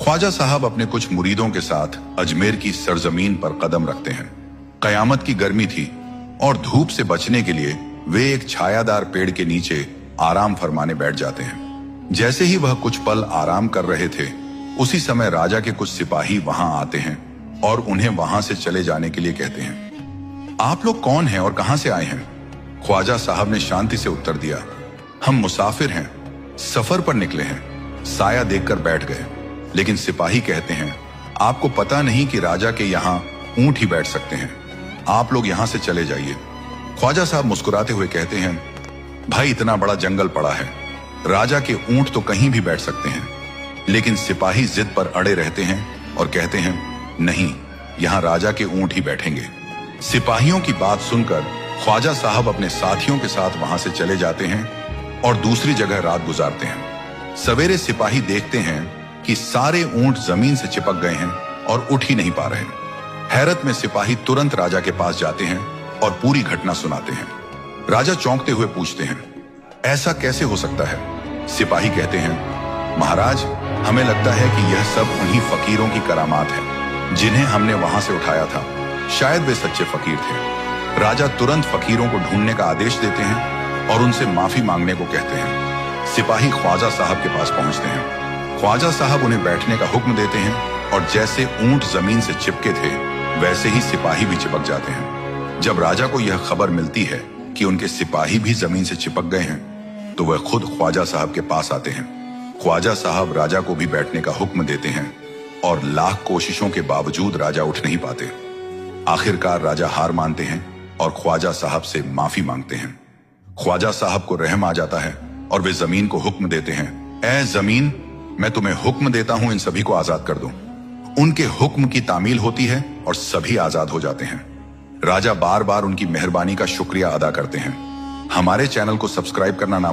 ख्वाजा साहब अपने कुछ मुरीदों के साथ अजमेर की सरजमीन पर कदम रखते हैं। कयामत की गर्मी थी और धूप से बचने के लिए वे एक छायादार पेड़ के नीचे आराम फरमाने बैठ जाते हैं। जैसे ही वह कुछ पल आराम कर रहे थे, उसी समय राजा के कुछ सिपाही वहां आते हैं और उन्हें वहां से चले जाने के लिए कहते हैं। आप लोग कौन हैं और कहां से आए हैं? ख्वाजा साहब ने शांति से उत्तर दिया, हम मुसाफिर हैं, सफर पर निकले हैं। साया देखकर बैठ गए, लेकिन सिपाही कहते हैं, आपको पता नहीं कि राजा के यहाँ ऊंट ही बैठ सकते हैं, आप लोग यहां से चले जाइए। ख्वाजा साहब मुस्कुराते हुए कहते हैं, भाई इतना बड़ा जंगल पड़ा है, राजा के ऊंट तो कहीं भी बैठ सकते हैं। लेकिन सिपाही जिद पर अड़े रहते हैं और कहते हैं, नहीं, यहां राजा के ऊंट ही बैठेंगे। सिपाहियों की बात सुनकर ख्वाजा साहब अपने साथियों के साथ वहां से चले जाते हैं और दूसरी जगह रात गुजारते हैं। सवेरे सिपाही देखते हैं कि सारे ऊंट जमीन से चिपक गए हैं और उठ ही नहीं पा रहे। हैरत में सिपाही तुरंत राजा के पास जाते हैं और पूरी घटना सुनाते हैं। राजा चौंकते हुए पूछते हैं, ऐसा कैसे हो सकता है? सिपाही कहते हैं, महाराज, हमें लगता है कि यह सब उन्हीं फकीरों की करामात है जिन्हें हमने वहां से उठाया था। शायद वे सच्चे फकीर थे। राजा तुरंत फकीरों को ढूंढने का आदेश देते हैं और उनसे माफी मांगने को कहते हैं। सिपाही ख्वाजा साहब के पास पहुंचते हैं। ख्वाजा साहब उन्हें बैठने का हुक्म देते हैं और जैसे ऊंट जमीन से चिपके थे, वैसे ही सिपाही भी चिपक जाते हैं। जब राजा को यह खबर मिलती है कि उनके सिपाही भी जमीन से चिपक गए हैं, तो वह खुद ख्वाजा साहब के पास आते हैं। ख्वाजा साहब राजा को भी बैठने का हुक्म देते हैं और लाख कोशिशों के बावजूद राजा उठ नहीं पाते। आखिरकार राजा हार मानते हैं और ख्वाजा साहब से माफी मांगते हैं। ख्वाजा साहब को रहम आ जाता है और वे जमीन को हुक्म देते हैं, ऐ जमीन, मैं तुम्हें हुक्म देता हूं, इन सभी को आजाद कर दो। उनके हुक्म की तामील होती है और सभी आजाद हो जाते हैं। राजा बार बार उनकी मेहरबानी का शुक्रिया अदा करते हैं। हमारे चैनल को सब्सक्राइब करना ना